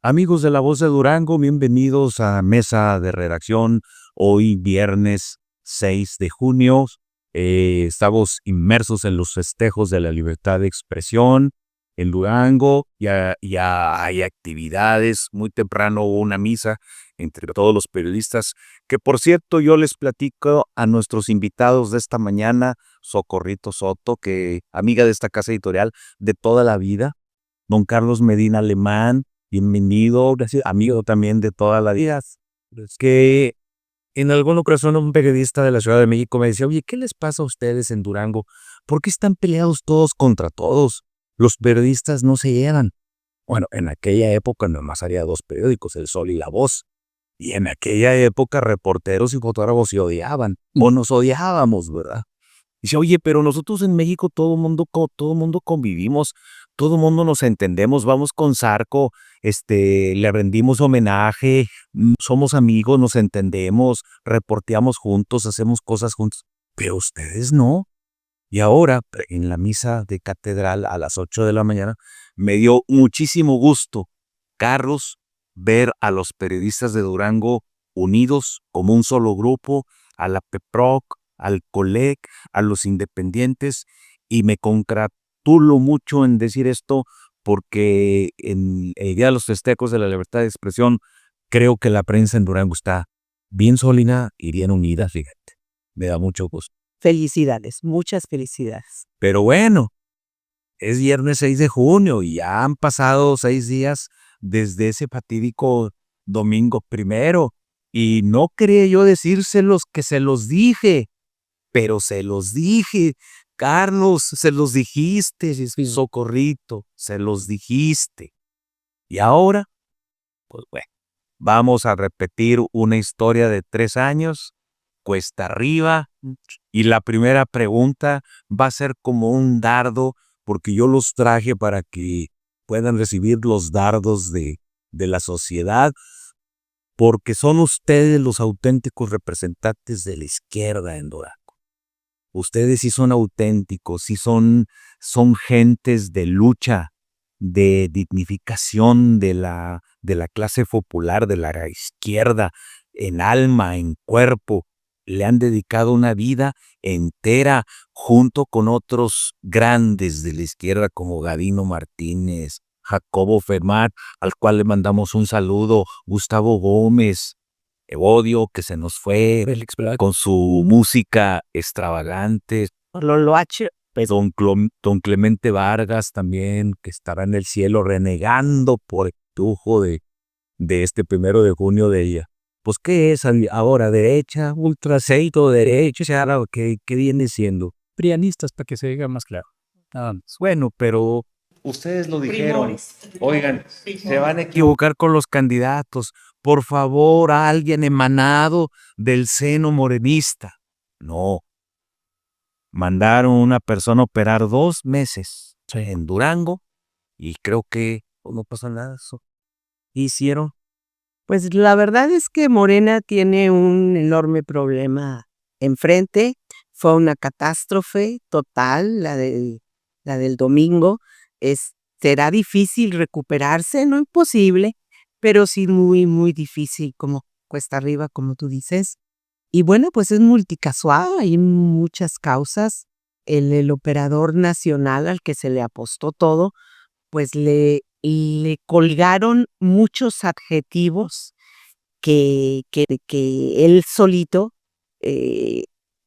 Amigos de La Voz de Durango, bienvenidos a Mesa de Redacción. Hoy viernes 6 de junio. Estamos inmersos en los festejos de la libertad de expresión en Durango. Ya hay actividades. Muy temprano hubo una misa entre todos los periodistas, que por cierto yo les platico a nuestros invitados de esta mañana, Socorrito Soto, que amiga de esta casa editorial de toda la vida, don Carlos Medina Alemán, bienvenido, gracias, amigo también de toda la vida. Es que en alguna ocasión un periodista de la Ciudad de México me decía, oye, ¿qué les pasa a ustedes en Durango? ¿Por qué están peleados todos contra todos? Los periodistas no se llevan. Bueno, en aquella época nomás había dos periódicos, El Sol y La Voz. Y en aquella época reporteros y fotógrafos se odiaban, o nos odiábamos, ¿verdad? Dice, oye, pero nosotros en México todo mundo convivimos, todo mundo nos entendemos, vamos con Zarco, le rendimos homenaje, somos amigos, nos entendemos, reporteamos juntos, hacemos cosas juntos, pero ustedes no. Y ahora, en la misa de catedral a las 8 de la mañana, me dio muchísimo gusto, Carlos, ver a los periodistas de Durango unidos como un solo grupo, a la PEPROC, al COLEC, a los independientes, y me congratulo mucho en decir esto porque en el Día de los Festejos de la Libertad de Expresión creo que la prensa en Durango está bien sólida y bien unida, fíjate. Me da mucho gusto. Felicidades, muchas felicidades. Pero bueno, es viernes 6 de junio y ya han pasado 6 días desde ese fatídico domingo primero. Y no quería yo decírselos que se los dije, pero se los dije. Carlos, se los dijiste, Socorrito, se los dijiste. Y ahora, pues bueno, vamos a repetir una historia de 3 años, cuesta arriba, y la primera pregunta va a ser como un dardo, porque yo los traje para que puedan recibir los dardos de la sociedad, porque son ustedes los auténticos representantes de la izquierda en Durango. Ustedes sí son auténticos, sí son gentes de lucha, de dignificación de la clase popular, de la izquierda, en alma, en cuerpo. Le han dedicado una vida entera junto con otros grandes de la izquierda como Gavino Martínez, Jacobo Fermat, al cual le mandamos un saludo, Gustavo Gómez, Evodio, que se nos fue con su música extravagante. Lolo H. Don Clemente Vargas también, que estará en el cielo renegando por el lujo de este 1 de junio de ella. Pues, ¿qué es ahora? ¿Derecha? ¿Ultraceito derecha? ¿Qué viene siendo? Prianistas, para que se diga más claro. Nada más. Bueno, pero ustedes lo dijeron. Primores. Oigan, se van a equivocar con los candidatos. Por favor, alguien emanado del seno morenista. No. Mandaron a una persona a operar 2 meses en Durango y creo que no pasó nada. Hicieron. Pues la verdad es que Morena tiene un enorme problema enfrente. Fue una catástrofe total la del domingo. Será difícil recuperarse, no imposible, pero sí muy, muy difícil, como cuesta arriba, como tú dices. Y bueno, pues es multicasual, hay muchas causas. El operador nacional al que se le apostó todo, pues le colgaron muchos adjetivos que él solito eh,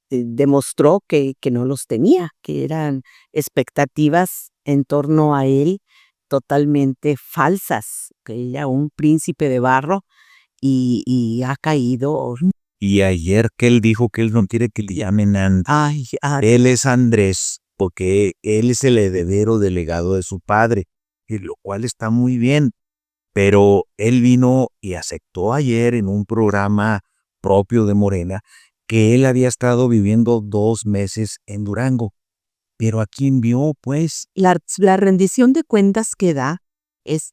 demostró que no los tenía, que eran expectativas en torno a él totalmente falsas, que era un príncipe de barro y ha caído. Y ayer que él dijo que él no quiere que le llamen Andrés. Él es Andrés, porque él es el heredero del legado de su padre, y lo cual está muy bien. Pero él vino y aceptó ayer en un programa propio de Morena que él había estado viviendo 2 meses en Durango. Pero ¿a quién vio, pues? La rendición de cuentas que da es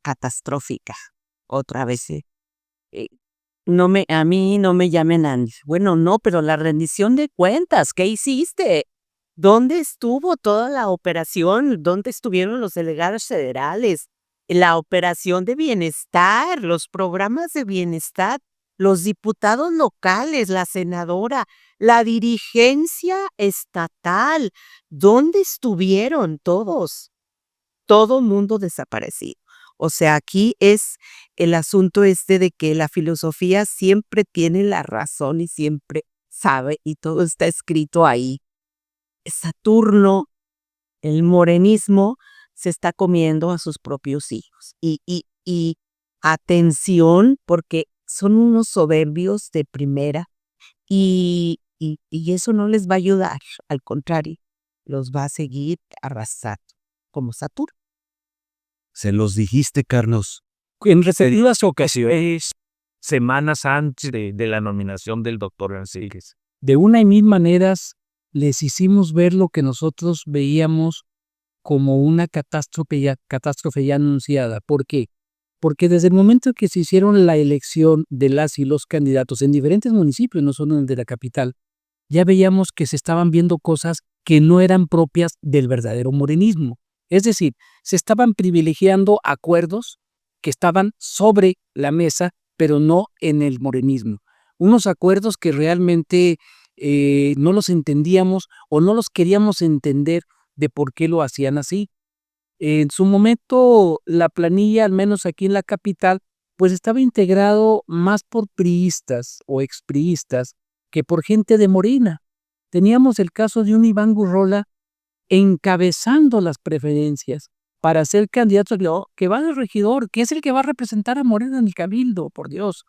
catastrófica. Otra vez, a mí no me llamen Andy. Bueno, no, pero la rendición de cuentas, ¿qué hiciste? ¿Dónde estuvo toda la operación? ¿Dónde estuvieron los delegados federales? la operación de bienestar, los programas de bienestar, los diputados locales, la senadora, la dirigencia estatal, ¿dónde estuvieron todos? Todo mundo desaparecido. O sea, aquí es el asunto de que la filosofía siempre tiene la razón y siempre sabe, y todo está escrito ahí. Saturno, el morenismo, se está comiendo a sus propios hijos. Y atención, porque son unos soberbios de primera y eso no les va a ayudar. Al contrario, los va a seguir arrasando, como Saturno. Se los dijiste, Carlos. En repetidas ocasiones, semanas antes de la nominación del doctor Enríquez, de una y mil maneras les hicimos ver lo que nosotros veíamos como una catástrofe ya anunciada. ¿Por qué? Porque desde el momento que se hicieron la elección de las y los candidatos en diferentes municipios, no solo en el de la capital, ya veíamos que se estaban viendo cosas que no eran propias del verdadero morenismo. Es decir, se estaban privilegiando acuerdos que estaban sobre la mesa, pero no en el morenismo. Unos acuerdos que realmente no los entendíamos o no los queríamos entender de por qué lo hacían así. En su momento, la planilla, al menos aquí en la capital, pues estaba integrado más por priistas o expriistas que por gente de Morena. Teníamos el caso de un Iván Gurrola encabezando las preferencias para ser candidato que va de regidor, que es el que va a representar a Morena en el Cabildo, por Dios.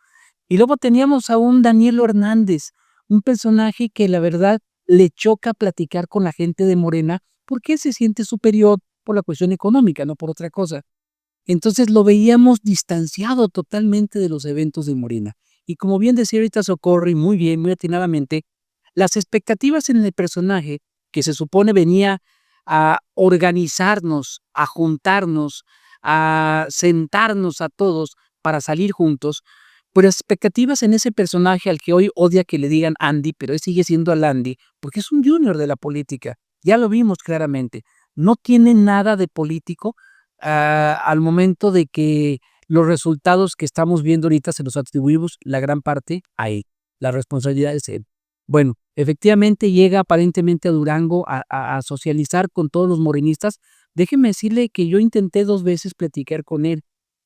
Y luego teníamos a un Danielo Hernández, un personaje que la verdad le choca platicar con la gente de Morena porque se siente superior por la cuestión económica, no por otra cosa. Entonces lo veíamos distanciado totalmente de los eventos de Morena. Y como bien decía ahorita Socorro, y muy bien, muy atinadamente, las expectativas en el personaje, que se supone venía a organizarnos, a juntarnos, a sentarnos a todos para salir juntos, pues las expectativas en ese personaje al que hoy odia que le digan Andy, pero él sigue siendo al Andy, porque es un junior de la política, ya lo vimos claramente, no tiene nada de político al momento de que los resultados que estamos viendo ahorita se los atribuimos la gran parte a él, la responsabilidad es él. Bueno, efectivamente llega aparentemente a Durango a socializar con todos los morenistas. Déjeme decirle que yo intenté 2 veces platicar con él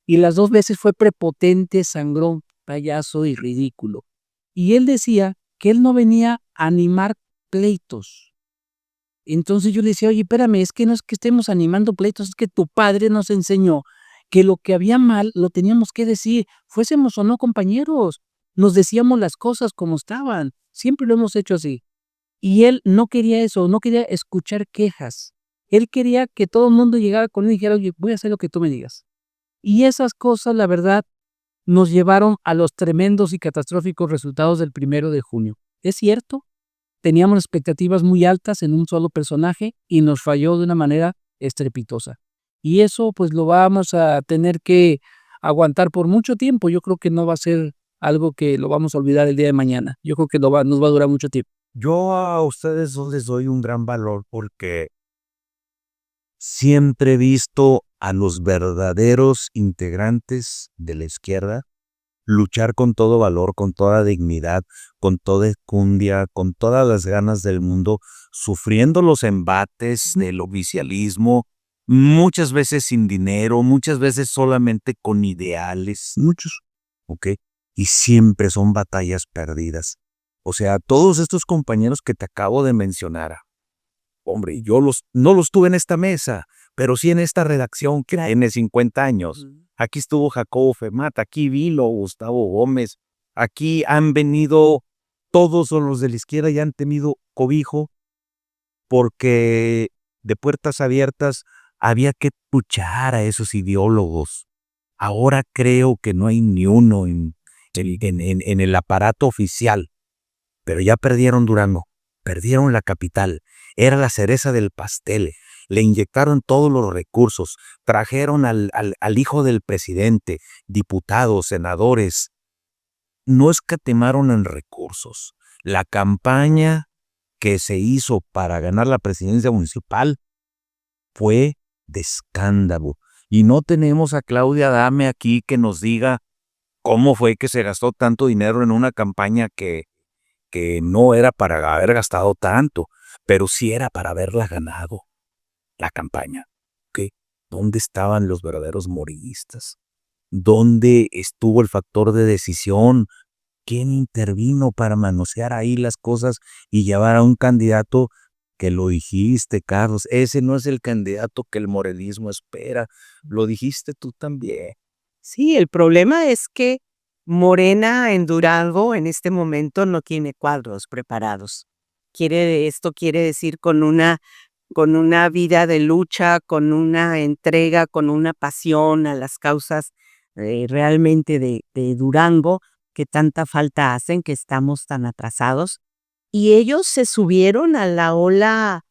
y las 2 veces fue prepotente, sangrón, payaso y ridículo. Y él decía que él no venía a animar pleitos. Entonces yo le decía, oye, espérame, es que no es que estemos animando pleitos, es que tu padre nos enseñó que lo que había mal lo teníamos que decir, fuésemos o no compañeros, nos decíamos las cosas como estaban, siempre lo hemos hecho así. Y él no quería eso, no quería escuchar quejas. Él quería que todo el mundo llegara con él y dijera, oye, voy a hacer lo que tú me digas. Y esas cosas, la verdad, nos llevaron a los tremendos y catastróficos resultados del 1 de junio. Es cierto, teníamos expectativas muy altas en un solo personaje y nos falló de una manera estrepitosa. Y eso pues lo vamos a tener que aguantar por mucho tiempo. Yo creo que no va a ser algo que lo vamos a olvidar el día de mañana. Yo creo que nos va a durar mucho tiempo. Yo a ustedes dos les doy un gran valor porque siempre he visto a los verdaderos integrantes de la izquierda luchar con todo valor, con toda dignidad, con toda enjundia, con todas las ganas del mundo, sufriendo los embates del oficialismo, muchas veces sin dinero, muchas veces solamente con ideales, muchos, ¿ok? Y siempre son batallas perdidas. O sea, todos estos compañeros que te acabo de mencionar, hombre, yo no los tuve en esta mesa, pero sí en esta redacción que tiene 50 años. Aquí estuvo Jacobo Femat, aquí vino Gustavo Gómez, aquí han venido todos los de la izquierda y han tenido cobijo porque de puertas abiertas había que escuchar a esos ideólogos. Ahora creo que no hay ni uno en el aparato oficial, pero ya perdieron Durango, perdieron la capital, era la cereza del pastel. Le inyectaron todos los recursos, trajeron al hijo del presidente, diputados, senadores. No escatimaron en recursos. La campaña que se hizo para ganar la presidencia municipal fue de escándalo. Y no tenemos a Claudia Adame aquí que nos diga cómo fue que se gastó tanto dinero en una campaña que no era para haber gastado tanto, pero sí era para haberla ganado, la campaña. ¿Qué? ¿Dónde estaban los verdaderos morenistas? ¿Dónde estuvo el factor de decisión? ¿Quién intervino para manosear ahí las cosas y llevar a un candidato que lo dijiste, Carlos? Ese no es el candidato que el morenismo espera. Lo dijiste tú también. Sí, el problema es que Morena en Durango en este momento no tiene cuadros preparados. Esto quiere decir con una vida de lucha, con una entrega, con una pasión a las causas realmente de Durango, que tanta falta hacen, que estamos tan atrasados. Y ellos se subieron a la ola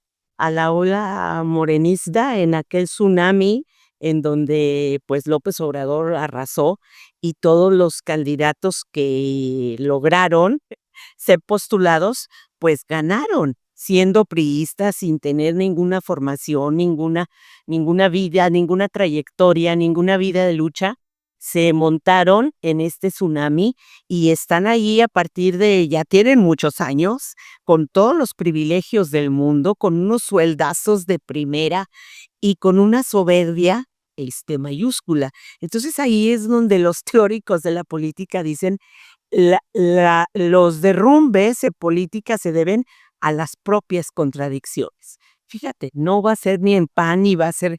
morenista en aquel tsunami en donde pues López Obrador arrasó y todos los candidatos que lograron ser postulados, pues ganaron, siendo priistas, sin tener ninguna formación, ninguna vida, ninguna trayectoria, ninguna vida de lucha, se montaron en este tsunami y están ahí a partir de, ya tienen muchos años, con todos los privilegios del mundo, con unos sueldazos de primera y con una soberbia mayúscula. Entonces ahí es donde los teóricos de la política dicen los derrumbes en política se deben a las propias contradicciones. Fíjate, no va a ser ni en pan, ni va a ser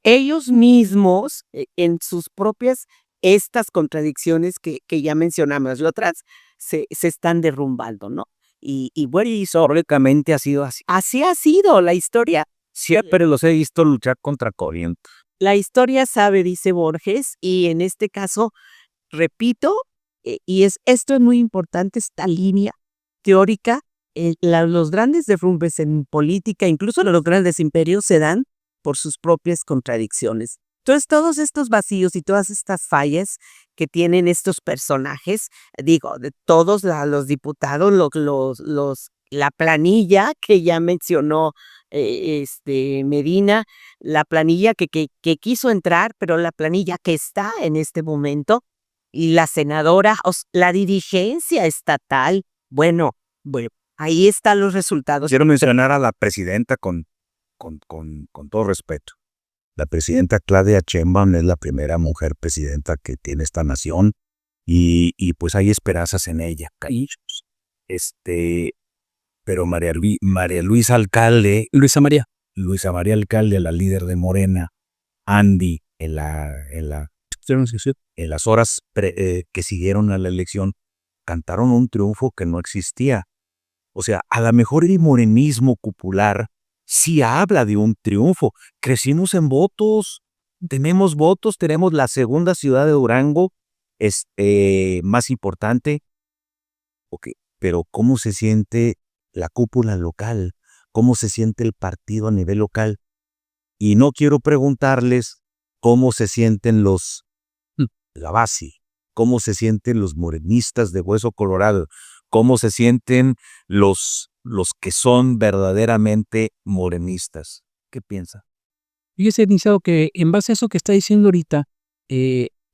ellos mismos en sus propias, estas contradicciones que ya mencionamos, las otras se están derrumbando, ¿no? Y bueno, Históricamente ha sido así. así ha sido la historia. Siempre los he visto luchar contra corriente. La historia sabe, dice Borges, y en este caso, repito, esto es muy importante, esta línea teórica, los grandes derrumbes en política, incluso los grandes imperios, se dan por sus propias contradicciones. Entonces, todos estos vacíos y todas estas fallas que tienen estos personajes, digo, de todos los diputados, la planilla que ya mencionó Medina, la planilla que quiso entrar, pero la planilla que está en este momento, y la senadora, la dirigencia estatal, bueno, ahí están los resultados. Quiero mencionar a la presidenta con todo respeto. La presidenta Claudia Sheinbaum es la primera mujer presidenta que tiene esta nación y pues hay esperanzas en ella. Pero María Luisa Alcalde, Luisa María. Luisa María Alcalde, la líder de Morena, Andy, en las horas que siguieron a la elección, cantaron un triunfo que no existía. O sea, a lo mejor el morenismo popular sí habla de un triunfo. Crecimos en votos, tenemos la segunda ciudad de Durango, más importante. Ok, pero ¿cómo se siente la cúpula local? ¿Cómo se siente el partido a nivel local? Y no quiero preguntarles cómo se sienten la base, cómo se sienten los morenistas de hueso colorado, cómo se sienten los que son verdaderamente morenistas. ¿Qué piensa? Fíjese, licenciado, que en base a eso que está diciendo ahorita,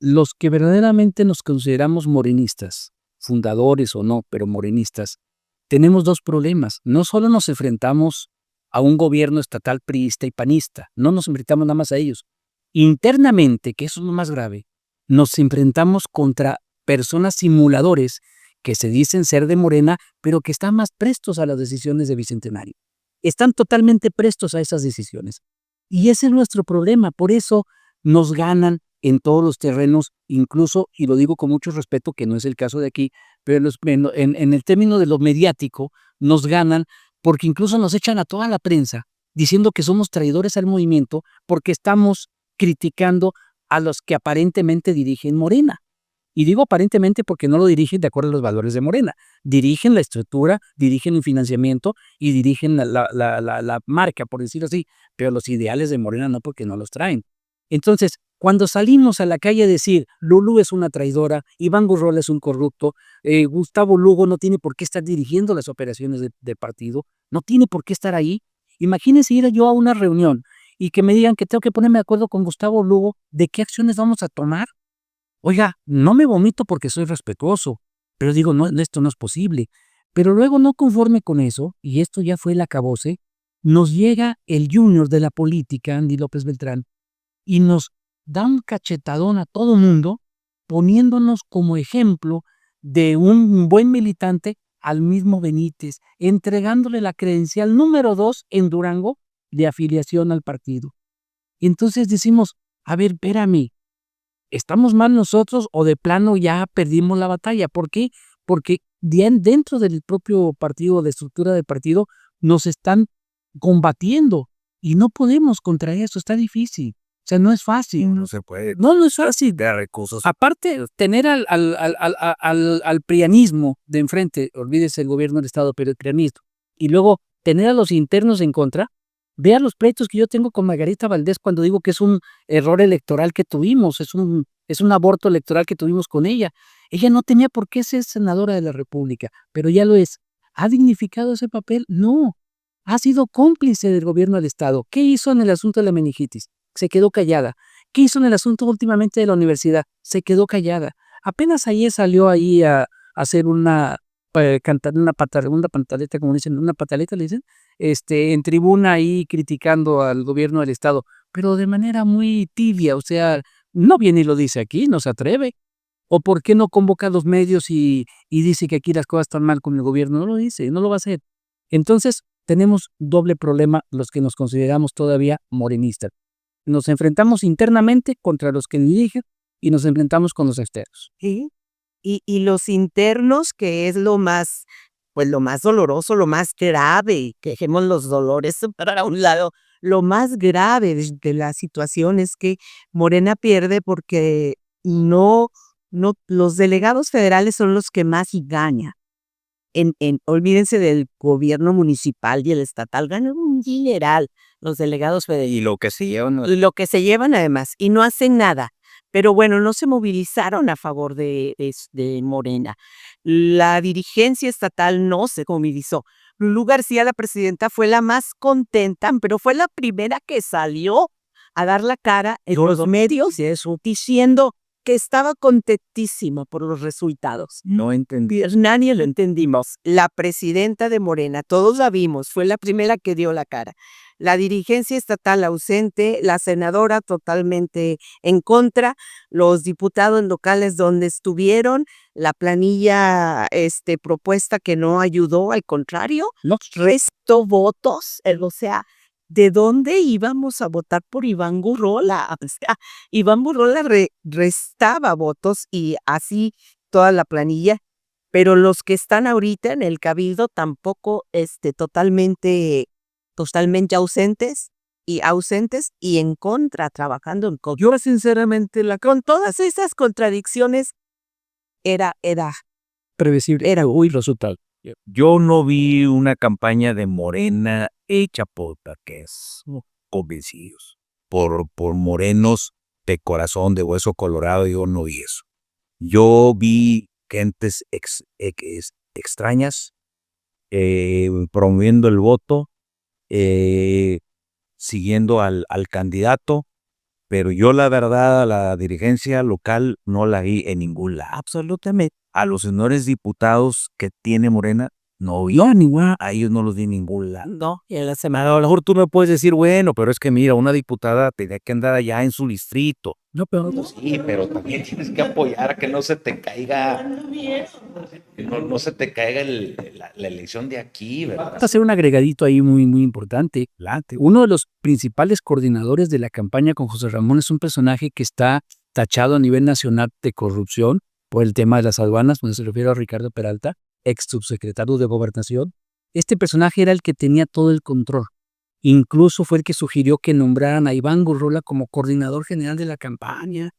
los que verdaderamente nos consideramos morenistas, fundadores o no, pero morenistas, tenemos dos problemas. No solo nos enfrentamos a un gobierno estatal priista y panista, no nos enfrentamos nada más a ellos. Internamente, que eso es lo más grave, nos enfrentamos contra personas simuladores que se dicen ser de Morena, pero que están más prestos a las decisiones de Bicentenario. Están totalmente prestos a esas decisiones. Y ese es nuestro problema. Por eso nos ganan en todos los terrenos, incluso, y lo digo con mucho respeto, que no es el caso de aquí, pero en el término de lo mediático, nos ganan porque incluso nos echan a toda la prensa diciendo que somos traidores al movimiento porque estamos criticando a los que aparentemente dirigen Morena. Y digo aparentemente porque no lo dirigen de acuerdo a los valores de Morena. Dirigen la estructura, dirigen el financiamiento y dirigen la marca, por decirlo así, pero los ideales de Morena no, porque no los traen. Entonces, cuando salimos a la calle a decir Lulú es una traidora, Iván Gurrola es un corrupto, Gustavo Lugo no tiene por qué estar dirigiendo las operaciones del partido, no tiene por qué estar ahí. Imagínense ir yo a una reunión y que me digan que tengo que ponerme de acuerdo con Gustavo Lugo de qué acciones vamos a tomar. Oiga, no me vomito porque soy respetuoso, pero digo, no, esto no es posible. Pero luego, no conforme con eso, y esto ya fue el acabose, nos llega el junior de la política, Andy López Beltrán, y nos da un cachetadón a todo mundo, poniéndonos como ejemplo de un buen militante al mismo Benítez, entregándole la credencial número 2 en Durango de afiliación al partido. Y entonces decimos, a ver, espérame, ¿estamos mal nosotros o de plano ya perdimos la batalla? ¿Por qué? Porque dentro del propio partido, de estructura del partido, nos están combatiendo y no podemos contra eso, está difícil. O sea, no es fácil. No se puede. No es fácil. De recursos. Aparte, tener al prianismo de enfrente, olvídese el gobierno del Estado, pero el prianismo, y luego tener a los internos en contra, vea los pleitos que yo tengo con Margarita Valdés cuando digo que es un error electoral que tuvimos, es un aborto electoral que tuvimos con ella. Ella no tenía por qué ser senadora de la República, pero ya lo es. ¿Ha dignificado ese papel? No. Ha sido cómplice del gobierno del Estado. ¿Qué hizo en el asunto de la meningitis? Se quedó callada. ¿Qué hizo en el asunto últimamente de la universidad? Se quedó callada. Apenas ayer salió ahí a hacer cantar una pantaleta, como dicen, una pataleta, le dicen, en tribuna ahí criticando al gobierno del Estado, pero de manera muy tibia, o sea, no viene y lo dice aquí, no se atreve. ¿O por qué no convoca a los medios y dice que aquí las cosas están mal con el gobierno? No lo dice, no lo va a hacer. Entonces, tenemos doble problema los que nos consideramos todavía morenistas. Nos enfrentamos internamente contra los que dirigen y nos enfrentamos con los externos. ¿Sí? Y los internos, que es lo más, pues lo más doloroso, lo más grave, que dejemos los dolores para un lado, lo más grave de la situación es que Morena pierde porque los delegados federales son los que más ganan. Olvídense del gobierno municipal y el estatal, ganan un dineral los delegados federales. Y lo que se llevan. Lo que se llevan además, y no hacen nada. Pero bueno, no se movilizaron a favor de Morena. La dirigencia estatal no se movilizó. Lulú García, la presidenta, fue la más contenta, pero fue la primera que salió a dar la cara en los medios diciendo que estaba contentísima por los resultados. No entendí. Nadie lo entendimos. La presidenta de Morena, todos la vimos, fue la primera que dio la cara. La dirigencia estatal ausente, la senadora totalmente en contra, los diputados locales donde estuvieron, la planilla propuesta que no ayudó, al contrario, restó votos, o sea, ¿de dónde íbamos a votar por Iván Gurrola? O sea, Iván Gurrola restaba votos y así toda la planilla, pero los que están ahorita en el cabildo tampoco totalmente ausentes y en contra, trabajando en contra. Yo sinceramente, con todas esas contradicciones, era Previsible. Era muy resultado. Yo no vi una campaña de Morena hecha por taqués convencidos, por morenos de corazón, de hueso colorado. Yo no vi eso. Yo vi gentes extrañas promoviendo el voto, siguiendo al candidato, pero yo la verdad a la dirigencia local no la vi en ningún lado. absolutamente. A los señores diputados que tiene Morena, no vi a ninguna, a ellos no los vi en ningún lado. No, y en la A semana. lo mejor tú me puedes decir, bueno, pero es que mira, una diputada tenía que andar allá en su distrito. No, pero Sí, pero también tienes que apoyar a que no se te caiga, no se te caiga la elección de aquí, ¿verdad? vamos a hacer un agregadito ahí muy, muy importante. Uno de los principales coordinadores de la campaña con José Ramón es un personaje que está tachado a nivel nacional de corrupción por el tema de las aduanas, cuando se refiere a Ricardo Peralta, ex subsecretario de Gobernación. Este personaje era el que tenía todo el control. Incluso fue el que sugirió que nombraran a Iván Gurrola como coordinador general de la campaña.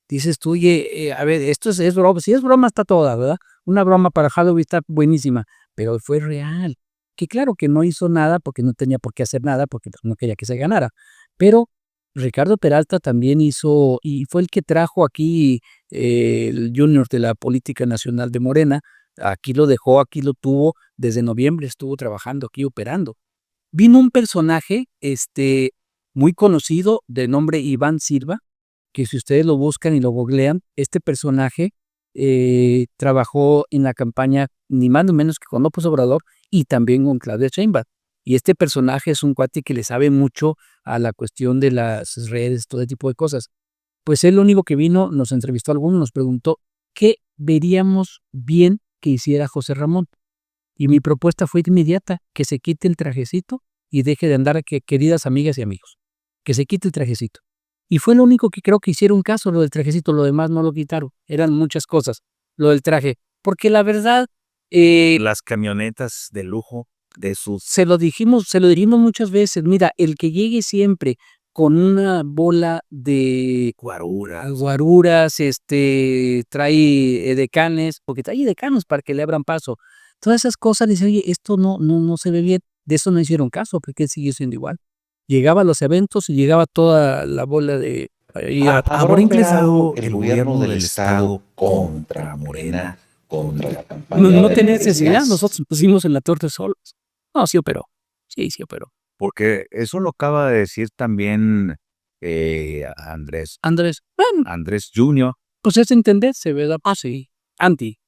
Dices tú, oye, a ver, esto es broma. Si es broma, está toda, ¿verdad? Una broma para Halloween está buenísima, pero fue real. Que claro que no hizo nada porque no tenía por qué hacer nada, porque no quería que se ganara. Pero Ricardo Peralta también hizo, y fue el que trajo aquí el junior de la política nacional de Morena. Aquí lo dejó, aquí lo tuvo, desde noviembre estuvo trabajando aquí, operando. Vino un personaje muy conocido de nombre Iván Silva, que si ustedes lo buscan y lo googlean, este personaje trabajó en la campaña ni más ni menos que con López Obrador y también con Claudia Sheinbaum. Y este personaje es un cuate que le sabe mucho a la cuestión de las redes, todo ese tipo de cosas. Pues él lo único que vino, nos entrevistó a algunos, nos preguntó qué veríamos bien que hiciera José Ramón. Y mi propuesta fue inmediata, que se quite el trajecito y deje de andar, queridas amigas y amigos, que se quite el trajecito. Y fue lo único que creo que hicieron caso, lo del trajecito, lo demás no lo quitaron. Eran muchas cosas, lo del traje. Porque la verdad, Las camionetas de lujo de sus... se lo dijimos muchas veces, mira, el que llegue siempre con una bola de guaruras. guaruras, trae edecanes, porque trae edecanos para que le abran paso. Todas esas cosas, dice, oye, esto no se ve bien. De eso no hicieron caso, porque él siguió siendo igual. Llegaba a los eventos y llegaba toda la bola de... ¿Habrá operado el gobierno del estado contra Morena, contra la campaña? No de tenía Mesías? necesidad, nosotros pusimos en la torta solos. No, sí operó. Sí operó. Porque eso lo acaba de decir también Andrés Bueno, Jr. pues es entenderse, ¿verdad? Pues sí. Andy.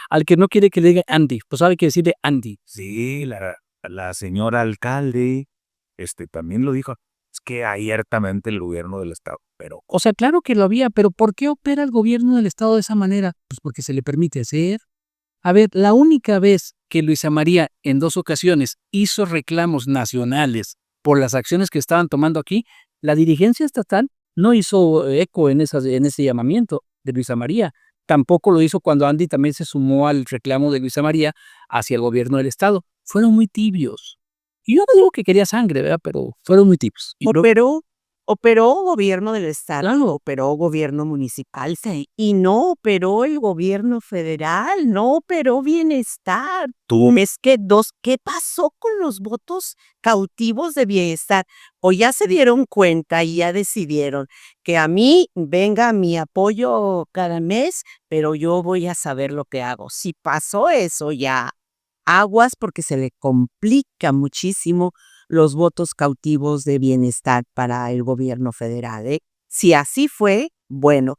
Al que no quiere que le diga Andy, pues sabe que decirle Andy. Sí, la señora alcalde también lo dijo. Es que abiertamente el gobierno del estado, pero O sea, claro que lo había, pero ¿por qué opera el gobierno del estado de esa manera? Pues porque se le permite hacer. A ver, la única vez que Luisa María en 2 ocasiones hizo reclamos nacionales por las acciones que estaban tomando aquí, la dirigencia estatal no hizo eco en ese llamamiento de Luisa María. Tampoco lo hizo cuando Andy también se sumó al reclamo de Luisa María hacia el gobierno del estado. Fueron muy tibios. Y yo no digo que quería sangre, ¿verdad? Pero fueron muy tibios. Operó gobierno del estado, operó gobierno municipal, sí, y no operó el gobierno federal, no operó bienestar. Es que ¿qué pasó con los votos cautivos de bienestar? O ya se dieron cuenta y ya decidieron que a mí venga mi apoyo cada mes, pero yo voy a saber lo que hago. Si pasó eso ya, aguas porque se le complica muchísimo los votos cautivos de bienestar para el gobierno federal, ¿eh? Si así fue, bueno,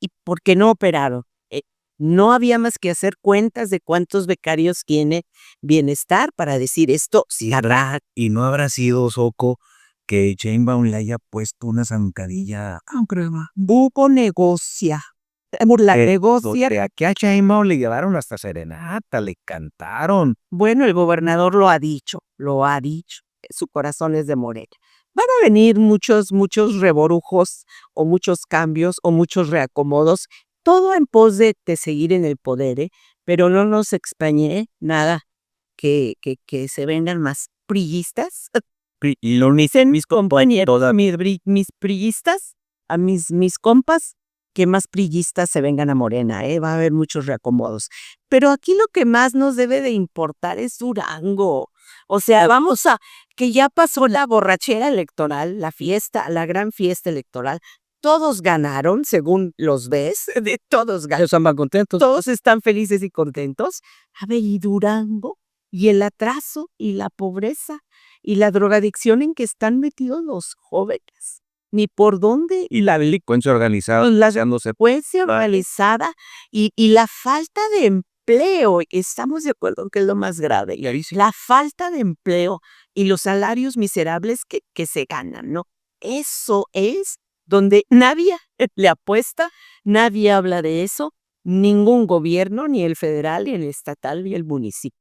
¿y por qué no operaron? No había más que hacer cuentas de cuántos becarios tiene bienestar para decir esto sí habrá. ¿Y no habrá sido, Soco, que Sheinbaum le haya puesto una zancadilla? Bubo negocia. La negocia. Aquí a Sheinbaum le llevaron hasta serenata, le cantaron. Bueno, el gobernador lo ha dicho. Su corazón es de Morena. Van a venir muchos reborujos o muchos cambios o muchos reacomodos, todo en pos de seguir en el poder, ¿eh? Pero no nos extrañe nada que se vengan más priistas. Y lo Dicen mis compañeros, mis priistas, a mis compas, que más priistas se vengan a Morena, ¿eh? Va a haber muchos reacomodos. Pero aquí lo que más nos debe de importar es Durango. O sea, que ya pasó la borrachera electoral, la gran fiesta electoral. Todos ganaron, según los ves, todos ganaron. Ellos andan contentos. Todos están felices y contentos. A ver, ¿y Durango? ¿Y el atraso? ¿Y la pobreza? ¿Y la drogadicción en que están metidos los jóvenes? Ni por dónde. Y la delincuencia organizada. La delincuencia organizada y la falta de empleo. Estamos de acuerdo en que es lo más grave. La falta de empleo y los salarios miserables que se ganan, ¿no? Eso es donde nadie le apuesta, nadie habla de eso, ningún gobierno, ni el federal, ni el estatal, ni el municipio.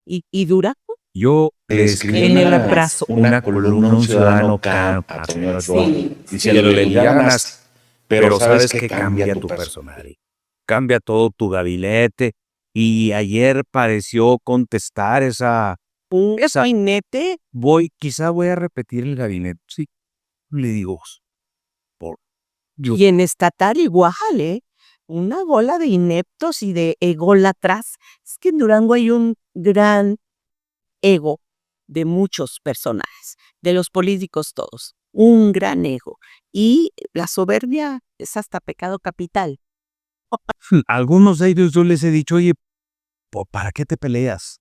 ¿Y Durango? Yo le escribí En el abrazo. una columna a un ciudadano a señor Ochoa, diciéndole, ya ganaste, pero sabes que cambia tu personaje, cambia todo tu gabinete, y ayer pareció contestar esa Gabinete. quizá voy a repetir el gabinete, sí, le digo, Y en estatal igual, ¿eh? Una bola de ineptos y de ególatras. Es que en Durango hay un gran ego de muchos personajes, de los políticos todos, un gran ego. Y la soberbia es hasta pecado capital. algunos de ellos yo les he dicho, oye, ¿para qué te peleas?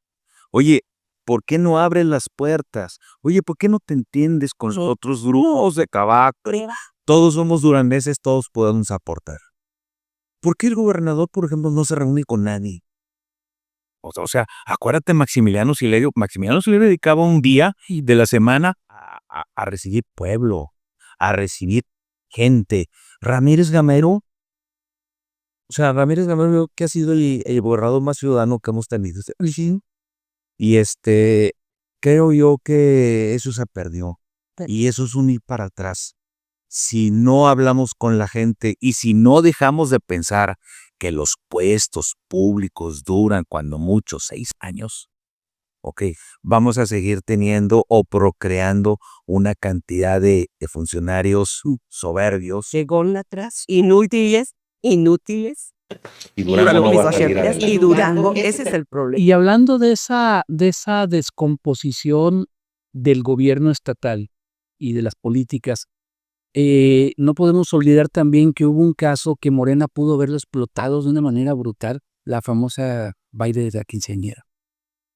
Oye, ¿por qué no abres las puertas? Oye, ¿por qué no te entiendes con los otros grupos de Cabac? Todos somos duranguenses, todos podemos aportar. ¿Por qué el gobernador, por ejemplo, no se reúne con nadie? O sea, acuérdate Maximiliano Silerio. Maximiliano Silerio dedicaba un día de la semana a recibir pueblo, a recibir gente. Ramírez Gamero, o sea, Ramírez Gamero que ha sido el gobernador más ciudadano que hemos tenido. Y creo yo que eso se perdió. Y eso es un ir para atrás. Si no hablamos con la gente y si no dejamos de pensar que los puestos públicos duran cuando mucho 6 años, ok, vamos a seguir teniendo o procreando una cantidad de funcionarios soberbios. Ególatras, inútiles, Y Durango no va a salir adelante. y Durango, ese es el problema. Y hablando de esa descomposición del gobierno estatal y de las políticas, no podemos olvidar también que hubo un caso que Morena pudo haberlo explotado de una manera brutal, la famosa baile de la quinceañera.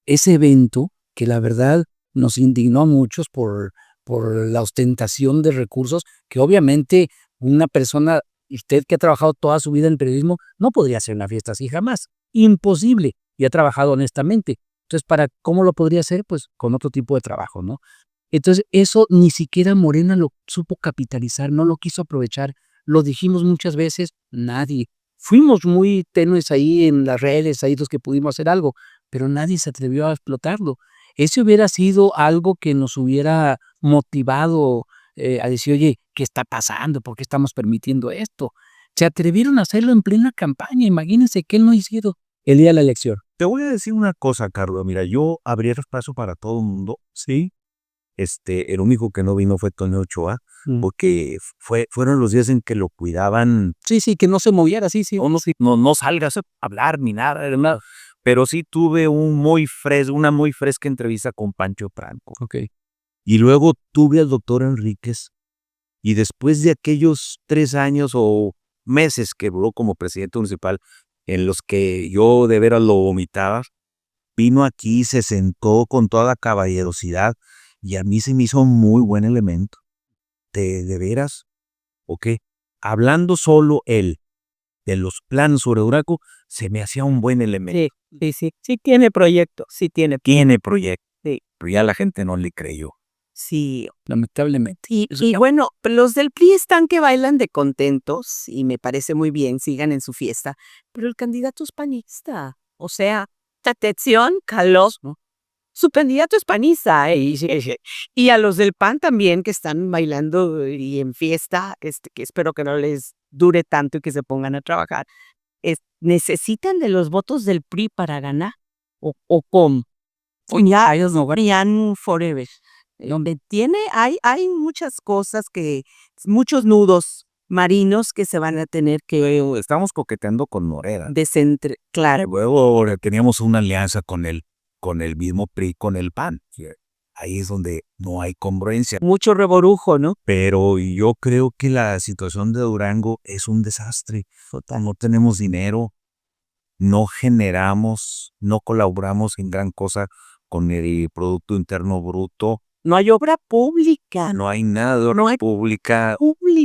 Ese evento que la verdad nos indignó a muchos por la ostentación de recursos que obviamente una persona, usted que ha trabajado toda su vida en el periodismo, no podría hacer una fiesta así jamás. Imposible. Y ha trabajado honestamente. Entonces, ¿cómo lo podría hacer? Pues con otro tipo de trabajo, ¿no? Entonces, eso ni siquiera Morena lo supo capitalizar, no lo quiso aprovechar. Lo dijimos muchas veces, nadie. Fuimos muy tenues ahí en las redes, ahí los que pudimos hacer algo, pero nadie se atrevió a explotarlo. Ese hubiera sido algo que nos hubiera motivado a decir, oye, ¿qué está pasando? ¿Por qué estamos permitiendo esto? Se atrevieron a hacerlo en plena campaña. Imagínense que él no hicieron el día de la elección. Te voy a decir una cosa, Carlos. Mira, yo abrí el espacio para todo el mundo, ¿sí? El único que no vino fue Toño Ochoa, porque fueron los días en que lo cuidaban. Sí, que no se moviera, sí. No salgas a hablar ni nada. Pero sí tuve una muy fresca entrevista con Pancho Franco. Okay. Y luego tuve al doctor Enríquez, y después de aquellos 3 años o meses que duró como presidente municipal, en los que yo de veras lo vomitaba, vino aquí, se sentó con toda caballerosidad, y a mí se me hizo un muy buen elemento. De veras, ok. Hablando solo él de los planes sobre Durango, se me hacía un buen elemento. Sí tiene proyecto, sí tiene. Tiene proyecto, Sí. pero ya la gente no le creyó. Sí. Lamentablemente. Y bueno, los del PRI están que bailan de contentos y me parece muy bien, sigan en su fiesta, pero el candidato es panista. O sea, atención, Carlos, ¿no? Su candidato es panista, y a los del PAN también que están bailando y en fiesta, que espero que no les dure tanto y que se pongan a trabajar. ¿Necesitan de los votos del PRI para ganar? ¿O cómo? Ya, ellos no ganan forever. Donde hay muchas cosas muchos nudos marinos que se van a tener que Estamos coqueteando con Morena. claro. Luego teníamos una alianza con el mismo PRI, con el PAN. Ahí es donde no hay congruencia. Mucho reborujo, ¿no? Pero yo creo que la situación de Durango es un desastre. No tenemos dinero, no generamos, no colaboramos en gran cosa con el Producto Interno Bruto. No hay obra pública. No hay nada de obra pública.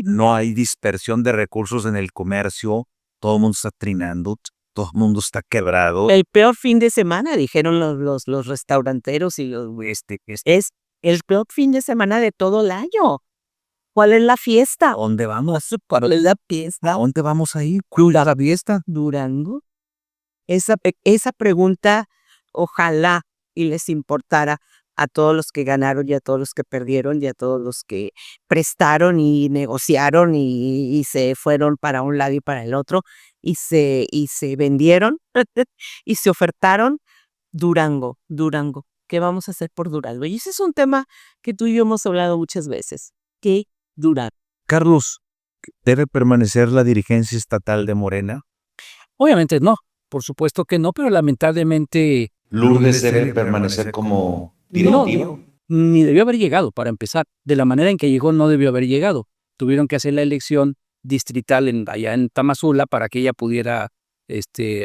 No hay dispersión de recursos en el comercio. Todo el mundo está trinando. Todo el mundo está quebrado. El peor fin de semana, dijeron los restauranteros y los es el peor fin de semana de todo el año. ¿Cuál es la fiesta? ¿Dónde vamos? ¿Cuál es la fiesta? ¿A dónde vamos a ir? ¿Cuál es la fiesta? Durango. Esa pregunta, ojalá y les importara a todos los que ganaron y a todos los que perdieron y a todos los que prestaron y negociaron y se fueron para un lado y para el otro y se vendieron y se ofertaron. Durango. ¿Qué vamos a hacer por Durango? Y ese es un tema que tú y yo hemos hablado muchas veces. ¿Qué Durango? Carlos, ¿debe permanecer la dirigencia estatal de Morena? Obviamente no, por supuesto que no, pero lamentablemente Lourdes debe permanecer como directivo. Ni debió haber llegado, para empezar. De la manera en que llegó, no debió haber llegado. Tuvieron que hacer la elección distrital allá en Tamazula para que ella pudiera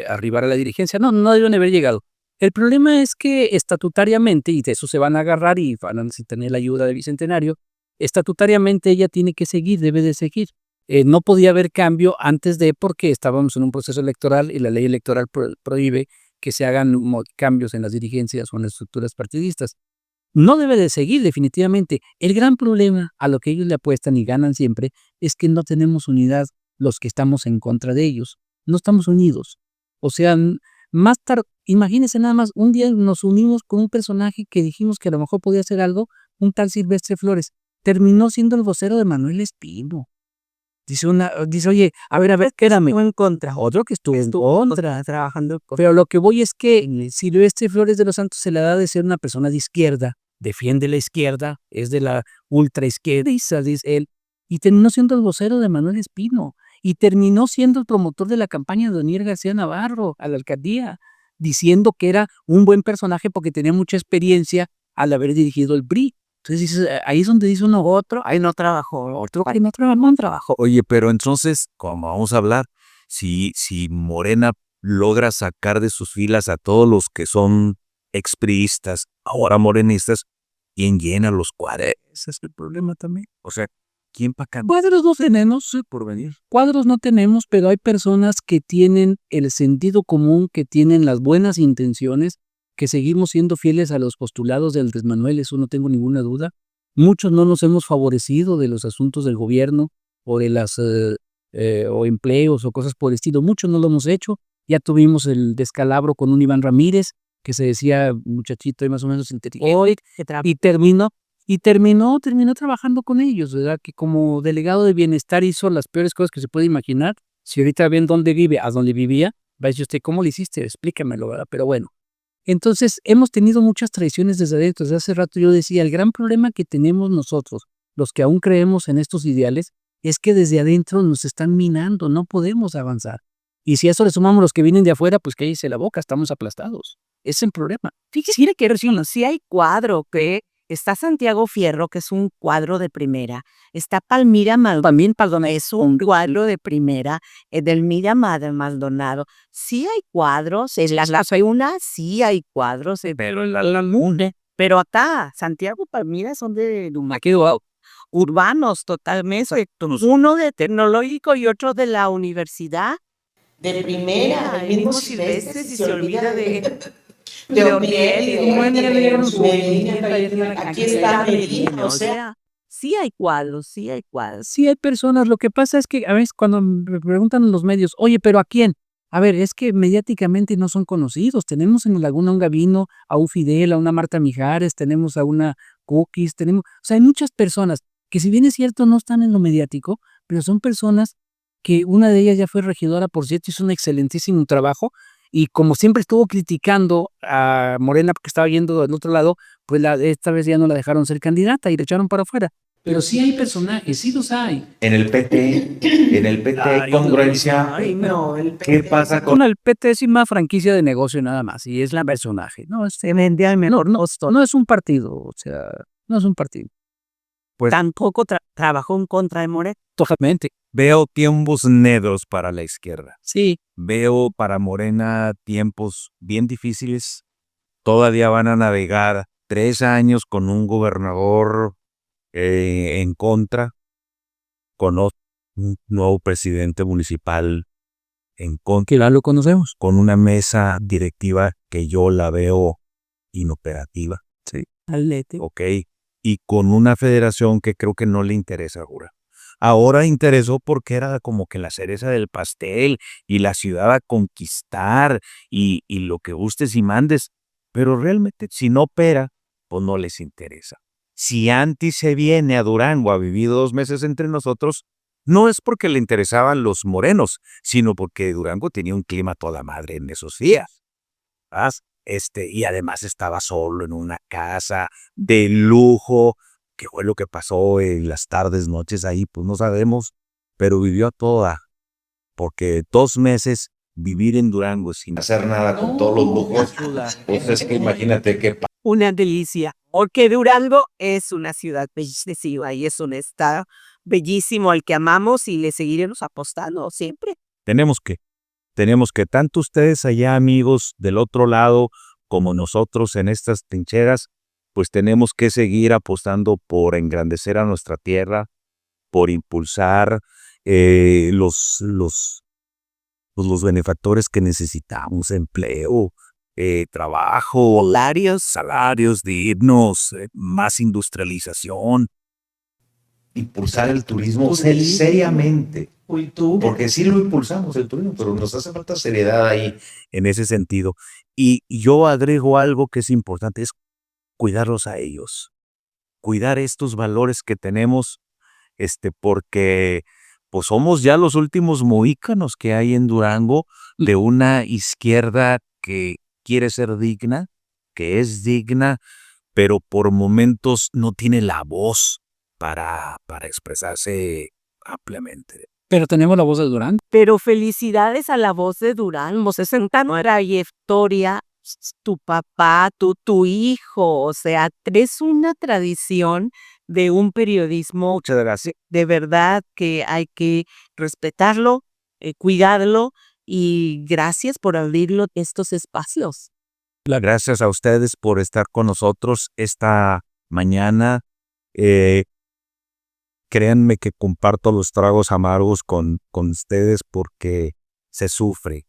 arribar a la dirigencia. No debieron haber llegado. El problema es que estatutariamente, y de eso se van a agarrar y van a tener la ayuda de Bicentenario, estatutariamente ella tiene que seguir, debe de seguir. No podía haber cambio antes de, porque estábamos en un proceso electoral y la ley electoral prohíbe que se hagan cambios en las dirigencias o en las estructuras partidistas. No debe de seguir definitivamente. El gran problema a lo que ellos le apuestan y ganan siempre es que no tenemos unidad los que estamos en contra de ellos. No estamos unidos. O sea, más tarde, imagínense nada más, un día nos unimos con un personaje que dijimos que a lo mejor podía hacer algo, un tal Silvestre Flores. Terminó siendo el vocero de Manuel Espino. Dice, oye, a ver, espérame. Estuvo en contra. Otro que estuvo en contra. Trabajando. Pero lo que voy es que Silvestre Flores de los Santos se la da de ser una persona de izquierda, defiende la izquierda, es de la ultra izquierda, dice él, y terminó siendo el vocero de Manuel Espino, y terminó siendo el promotor de la campaña de Donier García Navarro a la alcaldía, diciendo que era un buen personaje porque tenía mucha experiencia al haber dirigido el PRI. Entonces dices, ahí es donde dice uno, Ahí no trabajó. ahí no trabajó. Oye, pero entonces, como vamos a hablar, si Morena logra sacar de sus filas a todos los que son expriistas, ahora morenistas, ¿quién llena los cuadros? Ese es el problema también. O sea, ¿quién para acá? Cuadros no tenemos, Por venir. Cuadros no tenemos, pero hay personas que tienen el sentido común, que tienen las buenas intenciones, que seguimos siendo fieles a los postulados del Andrés Manuel, eso no tengo ninguna duda. Muchos no nos hemos favorecido de los asuntos del gobierno o de las o empleos o cosas por el estilo. Muchos no lo hemos hecho. Ya tuvimos el descalabro con un Iván Ramírez, que se decía muchachito y más o menos inteligente, y terminó trabajando con ellos, ¿verdad? Que como delegado de bienestar hizo las peores cosas que se puede imaginar. Si ahorita ven dónde vive, a dónde vivía, va a decir usted, ¿cómo le hiciste? Explícamelo, ¿verdad? Pero bueno. Entonces, hemos tenido muchas traiciones desde adentro. Desde hace rato yo decía, el gran problema que tenemos nosotros, los que aún creemos en estos ideales, es que desde adentro nos están minando, no podemos avanzar. Y si a eso le sumamos los que vienen de afuera, pues cállese la boca, estamos aplastados. Ese es el problema. Fíjese que sí hay cuadro, que está Santiago Fierro, que es un cuadro de primera. Está Palmira Maldonado, es un cuadro de primera. Edelmira Maldonado. Sí hay cuadros, en las hay una, sí hay cuadros. Pero acá, Santiago Palmira son de urbanos totalmente. Uno de tecnológico y otro de la universidad. De primera, el mismo Silvestre, si se olvida de aquí está Medina, o sea, sí hay cuadros. Sí hay personas, lo que pasa es que a veces cuando me preguntan en los medios, oye, ¿pero a quién? A ver, es que mediáticamente no son conocidos. Tenemos en Laguna un Gavino, a un Fidel, a una Marta Mijares, tenemos a una Cookies, o sea, hay muchas personas que si bien es cierto no están en lo mediático, pero son personas que una de ellas ya fue regidora, por cierto, hizo un excelentísimo trabajo, y como siempre estuvo criticando a Morena porque estaba yendo al otro lado, pues esta vez ya no la dejaron ser candidata y la echaron para afuera. Pero sí hay personajes, sí los hay. En el PT hay congruencia. ¿Qué pasa con el PT es una franquicia de negocio nada más, y es la personaje. No, se vende al menor, no es un partido, o sea, no es un partido. Pues tampoco trabajó en contra de Morena. Totalmente. Veo tiempos negros para la izquierda. Sí. Veo para Morena tiempos bien difíciles. Todavía van a navegar 3 años con un gobernador en contra, con un nuevo presidente municipal en contra. Que ya lo conocemos. Con una mesa directiva que yo la veo inoperativa. Sí. Alete. Ok. Y con una federación que creo que no le interesa ahora interesó porque era como que la cereza del pastel y la ciudad a conquistar y lo que gustes y mandes, pero realmente si no opera, pues no les interesa. Si Anti se viene a Durango a vivir 2 meses entre nosotros, no es porque le interesaban los morenos, sino porque Durango tenía un clima toda madre en esos días. ¿Sabes? Y además estaba solo en una casa de lujo. ¿Qué fue lo que pasó en las tardes, noches ahí? Pues no sabemos, pero vivió a toda. Porque 2 meses vivir en Durango sin hacer nada con todos los lujos, pues es que imagínate qué una delicia, porque Durango es una ciudad bellísima y es un estado bellísimo al que amamos y le seguiremos apostando siempre. Tenemos que tanto ustedes allá, amigos del otro lado, como nosotros en estas trincheras, pues tenemos que seguir apostando por engrandecer a nuestra tierra, por impulsar los benefactores que necesitamos, empleo, trabajo, salarios dignos, más industrialización. Impulsar el turismo seriamente, porque sí lo impulsamos el turismo, pero nos hace falta seriedad ahí en ese sentido. Y yo agrego algo que es importante, es cuidarlos a ellos, cuidar estos valores que tenemos, porque pues somos ya los últimos moícanos que hay en Durango de una izquierda que quiere ser digna, que es digna, pero por momentos no tiene la voz para expresarse ampliamente. Pero tenemos la voz de Durán. Pero felicidades a la voz de Durán, Sesenta no era historia, tu papá, tu hijo, o sea, es una tradición de un periodismo. Muchas gracias. De verdad que hay que respetarlo, cuidarlo y gracias por abrirlo estos espacios. Gracias a ustedes por estar con nosotros esta mañana. Créanme que comparto los tragos amargos con ustedes porque se sufre.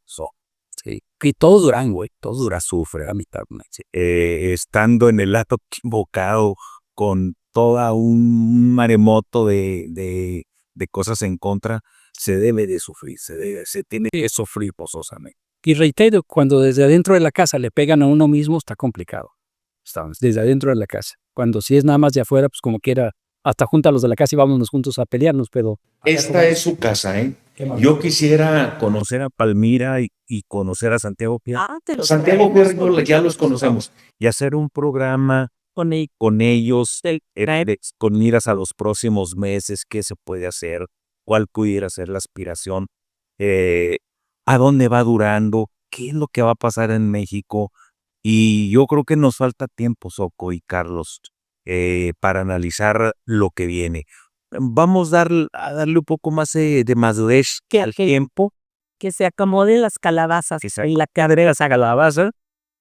Sí. Y todo Durango, todo Durango sufre a mitad. Estando en el lado equivocado con toda un maremoto de cosas en contra, se debe de sufrir, se tiene que sufrir pozosamente. Y reitero, cuando desde adentro de la casa le pegan a uno mismo, está complicado. Desde adentro de la casa. Cuando si es nada más de afuera, pues como quiera, hasta junta a los de la casa y vámonos juntos a pelearnos, pero... Esta es su casa, ¿eh? Yo quisiera conocer a Palmira y conocer a Santiago Fierro. Santiago Fierro ya los conocemos. Y hacer un programa con ellos, con miras a los próximos meses, qué se puede hacer, cuál pudiera ser la aspiración, a dónde va Durango, qué es lo que va a pasar en México. Y yo creo que nos falta tiempo, Soco y Carlos, para analizar lo que viene. Vamos a darle un poco más de madurez al tiempo. Que se acomoden las calabazas. Que se la cadera esa calabaza.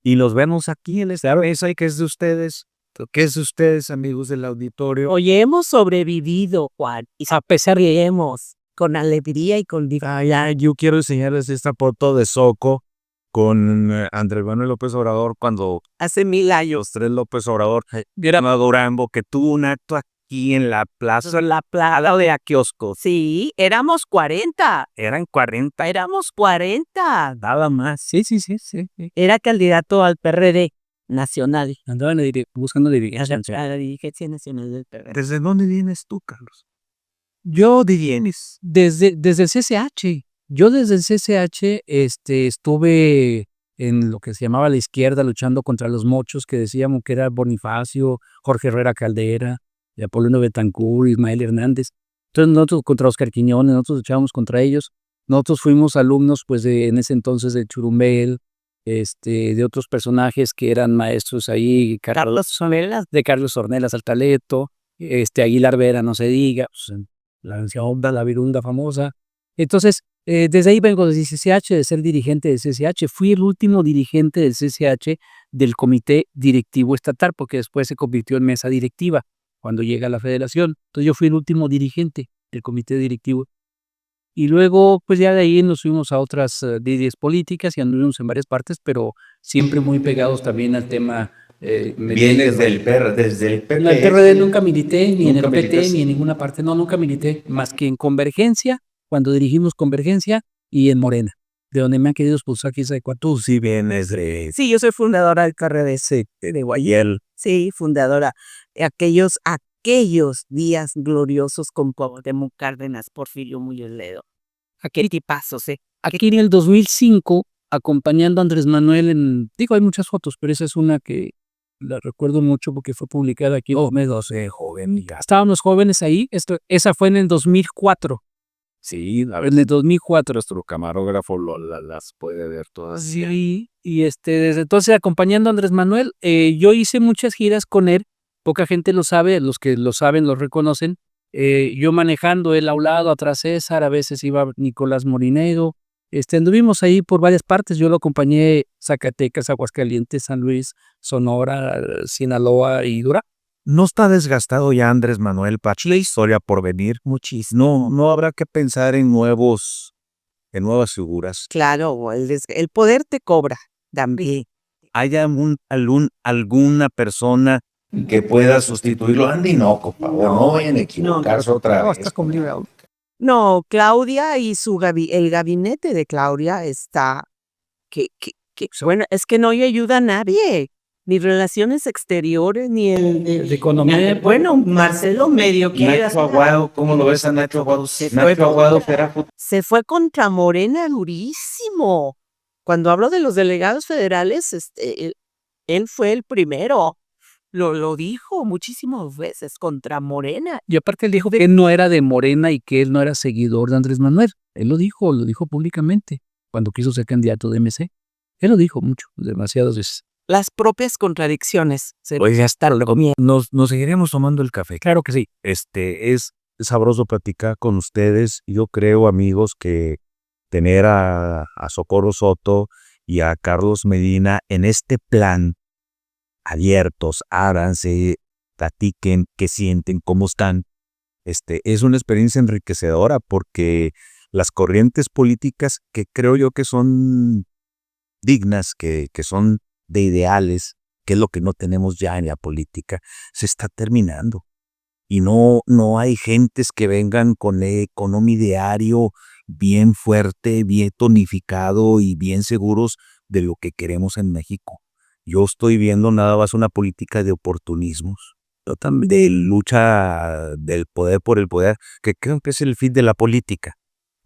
Y nos vemos aquí en esta mesa y que es de ustedes. ¿Qué es de ustedes, amigos del auditorio? Hoy hemos sobrevivido, Juan. Y a pesar de hemos, con alegría y con dignidad. Yo quiero enseñarles esta foto de Soco con Andrés Manuel López Obrador cuando hace 1000 años. Andrés López Obrador era Durango, que tuvo un acto aquí en la plaza de Aquiosco. Sí, éramos 40. Eran 40. Éramos 40. Nada más. Sí. Era candidato al PRD nacional. Andaban buscando dirigencia. A la dirigencia nacional del PRD. ¿Desde dónde vienes tú, Carlos? Yo vienes desde el CCH. Yo desde el CCH estuve en lo que se llamaba la izquierda luchando contra los mochos que decíamos que era Bonifacio, Jorge Herrera Caldera, Apolino Betancourt, Ismael Hernández. Entonces nosotros contra Oscar Quiñones, nosotros luchábamos contra ellos. Nosotros fuimos alumnos pues en ese entonces de Churumbel, de otros personajes que eran maestros ahí, Carlos Ornelas, de Carlos Ornelas Altaleto, Aguilar Vera, no se diga, pues, la virunda famosa. Entonces, desde ahí vengo del CCH, de ser dirigente del CCH. Fui el último dirigente del CCH del comité directivo estatal, porque después se convirtió en mesa directiva cuando llega a la federación. Entonces yo fui el último dirigente del comité directivo. Y luego, pues ya de ahí nos fuimos a otras líderes políticas y anduvimos en varias partes, pero siempre muy pegados también al tema. Vienes desde el PRD. En el PRD nunca milité, ni en el PT, ni en ninguna parte. No, nunca milité, más que en Convergencia, cuando dirigimos Convergencia, y en Morena, de donde me han querido expulsar aquí de Ecuador. Tú sí vienes de... Sí, yo soy fundadora del PRD de Guayel. Sí, fundadora. Aquellos días gloriosos con Cuauhtémoc Cárdenas, Porfirio Muñoz Ledo. Aquel tipazo, ¿sí? Aquí en el 2005, acompañando a Andrés Manuel hay muchas fotos, pero esa es una que la recuerdo mucho porque fue publicada aquí. Me 12, joven. Estábamos jóvenes ahí. Esa fue en el 2004. Sí, en el 2004. Nuestro camarógrafo las puede ver todas. Sí, y desde entonces acompañando a Andrés Manuel, yo hice muchas giras con él. Poca gente lo sabe, los que lo saben lo reconocen. Yo manejando él a un lado, atrás César, a veces iba Nicolás Morinero, Anduvimos ahí por varias partes. Yo lo acompañé Zacatecas, Aguascalientes, San Luis, Sonora, Sinaloa y Durango. ¿No está desgastado ya Andrés Manuel para la historia por venir? Muchísimo. No habrá que pensar en nuevas figuras. Claro, el poder te cobra también. ¿Hay alguna persona que pueda sustituirlo? Andy, no, compa, no vayan a equivocarse otra No, vez. está complicado. No, Claudia y el gabinete de Claudia está, bueno, es que no le ayuda a nadie, ni relaciones exteriores, ni el De economía. Bueno, Marcelo medio quiere Nacho Aguado, ¿cómo lo ves a Nacho Aguado? Se Nacho Aguado será se fue contra Morena durísimo. Cuando hablo de los delegados federales, él fue el primero. Lo dijo muchísimas veces contra Morena. Y aparte él dijo que él no era de Morena y que él no era seguidor de Andrés Manuel. Él lo dijo públicamente cuando quiso ser candidato de MC. Él lo dijo mucho, demasiadas veces. Las propias contradicciones. Pues ya está, nos seguiremos tomando el café. Claro que sí. Es sabroso platicar con ustedes. Yo creo, amigos, que tener a Socorro Soto y a Carlos Medina en este plan abiertos, ábranse, platiquen, qué sienten, cómo están. Es una experiencia enriquecedora porque las corrientes políticas que creo yo que son dignas, que son de ideales, que es lo que no tenemos ya en la política, se está terminando. Y no hay gentes que vengan con un ideario bien fuerte, bien tonificado y bien seguros de lo que queremos en México. Yo estoy viendo nada más una política de oportunismos, de lucha del poder por el poder, que creo que es el fin de la política.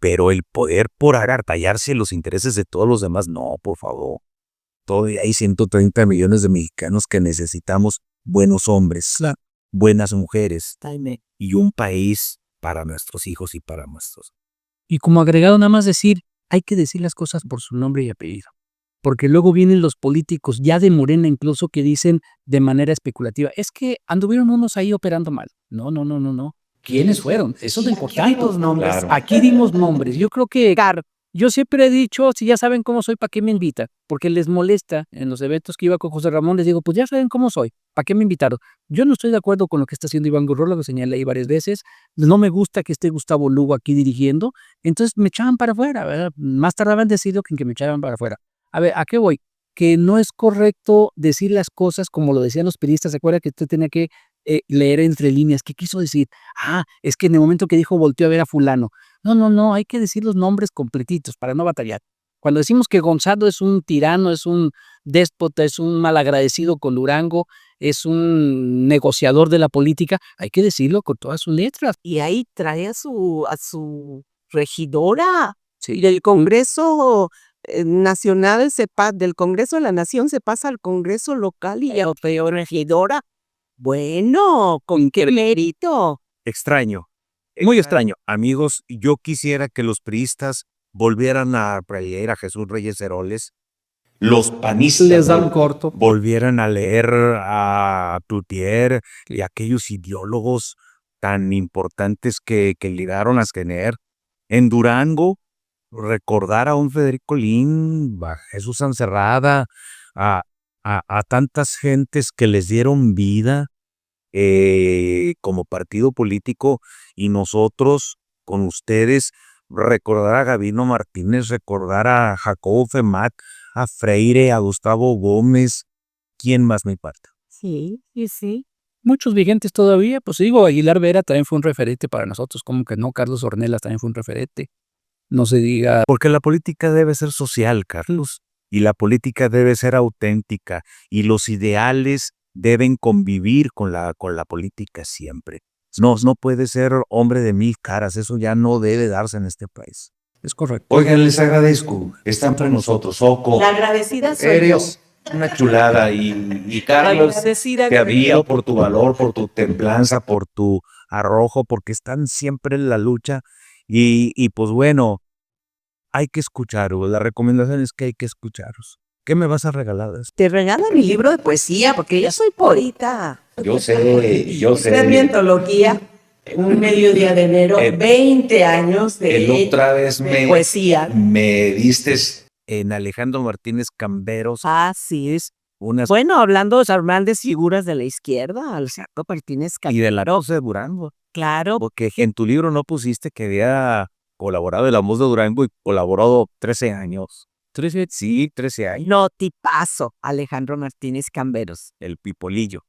Pero el poder por agartallarse los intereses de todos los demás, no, por favor. Todavía hay 130 millones de mexicanos que necesitamos buenos hombres, buenas mujeres y un país para nuestros hijos y para nuestros. Y como agregado nada más decir, hay que decir las cosas por su nombre y apellido. Porque luego vienen los políticos, ya de Morena incluso, que dicen de manera especulativa, es que anduvieron unos ahí operando mal. No. ¿Quiénes fueron? Eso es lo importante. Nombres. Claro. Aquí dimos nombres. Yo creo que, yo siempre he dicho, si ya saben cómo soy, ¿para qué me invitan? Porque les molesta en los eventos que iba con José Ramón, les digo, pues ya saben cómo soy, ¿para qué me invitaron? Yo no estoy de acuerdo con lo que está haciendo Iván Gurrola, lo señalé ahí varias veces, no me gusta que esté Gustavo Lugo aquí dirigiendo, entonces me echaban para afuera, ¿verdad? Más tardaban en decirlo que en que me echaban para afuera. A ver, ¿a qué voy? Que no es correcto decir las cosas como lo decían los periodistas. ¿Se acuerda que usted tenía que leer entre líneas? ¿Qué quiso decir? Es que en el momento que dijo volteó a ver a fulano. No, hay que decir los nombres completitos para no batallar. Cuando decimos que Gonzalo es un tirano, es un déspota, es un malagradecido con Durango, es un negociador de la política, hay que decirlo con todas sus letras. Y ahí trae a su regidora. Sí. Del Congreso Nacional, del Congreso de la Nación se pasa al Congreso local y a regidora. Bueno, ¿con qué mérito? Extraño, muy extraño. Amigos, yo quisiera que los priistas volvieran a leer a Jesús Reyes Heroles. Los panistas Les da un corto. volvieran a leer a Cloutier y aquellos ideólogos tan importantes que llegaron a tener. En Durango, recordar a un Federico Lin, a Jesús Ancerrada, a tantas gentes que les dieron vida como partido político, y nosotros con ustedes recordar a Gabino Martínez, recordar a Jacobo Femat, a Freire, a Gustavo Gómez. ¿Quién más me falta? Sí. Muchos vigentes todavía, pues digo, Aguilar Vera también fue un referente para nosotros, como que no, Carlos Ornelas también fue un referente. No se diga. Porque la política debe ser social, Carlos, y la política debe ser auténtica, y los ideales deben convivir con la política siempre. No puede ser hombre de mil caras, eso ya no debe darse en este país. Es correcto. Oigan, les agradezco, están entre nosotros, Soco. La agradecida soy Eres una chulada, y Carlos, te admiro por tu valor, por tu templanza, por tu arrojo, porque están siempre en la lucha, y pues bueno, hay que escucharos. La recomendación es que hay que escucharos. ¿Qué me vas a regalar? Te regalo mi libro de poesía porque yo soy poeta. Yo sé. Esta es mi antología. un mediodía de enero, 20 años de otra vez poesía. me diste en Alejandro Martínez Camberos Así es. unas Bueno, hablando de las grandes figuras de la izquierda, Alejandro Martínez y de la voz de Durango, claro, porque en tu libro no pusiste que había colaborado en La Voz de Durango y colaborado 13 años. 13, sí, 13 años. no tipazo, Alejandro Martínez Camberos. El Pipolillo.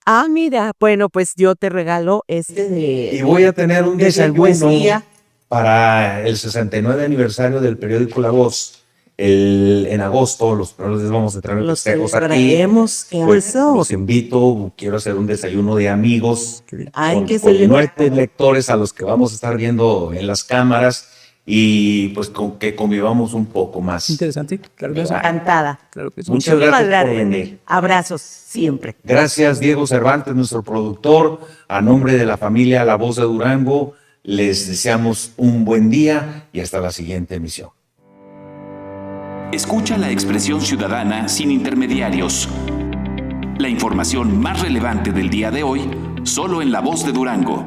Ah, mira, bueno, pues yo te regalo este de... Y voy a tener un de desayuno poesía. para el 69 aniversario del periódico La Voz. En agosto, los días vamos a traer Los festejos aquí. traemos, Pues los invito, quiero hacer un desayuno de amigos Hay que con celebrar. 9 lectores a los que vamos a estar viendo en las cámaras y pues con que convivamos un poco más. Interesante, claro que sí. Encantada. Claro que sí. Muchas gracias por venir. Abrazos siempre. Gracias Diego Cervantes, nuestro productor. A nombre de la familia La Voz de Durango, les deseamos un buen día y hasta la siguiente emisión. Escucha la expresión ciudadana sin intermediarios. La información más relevante del día de hoy, solo en La Voz de Durango.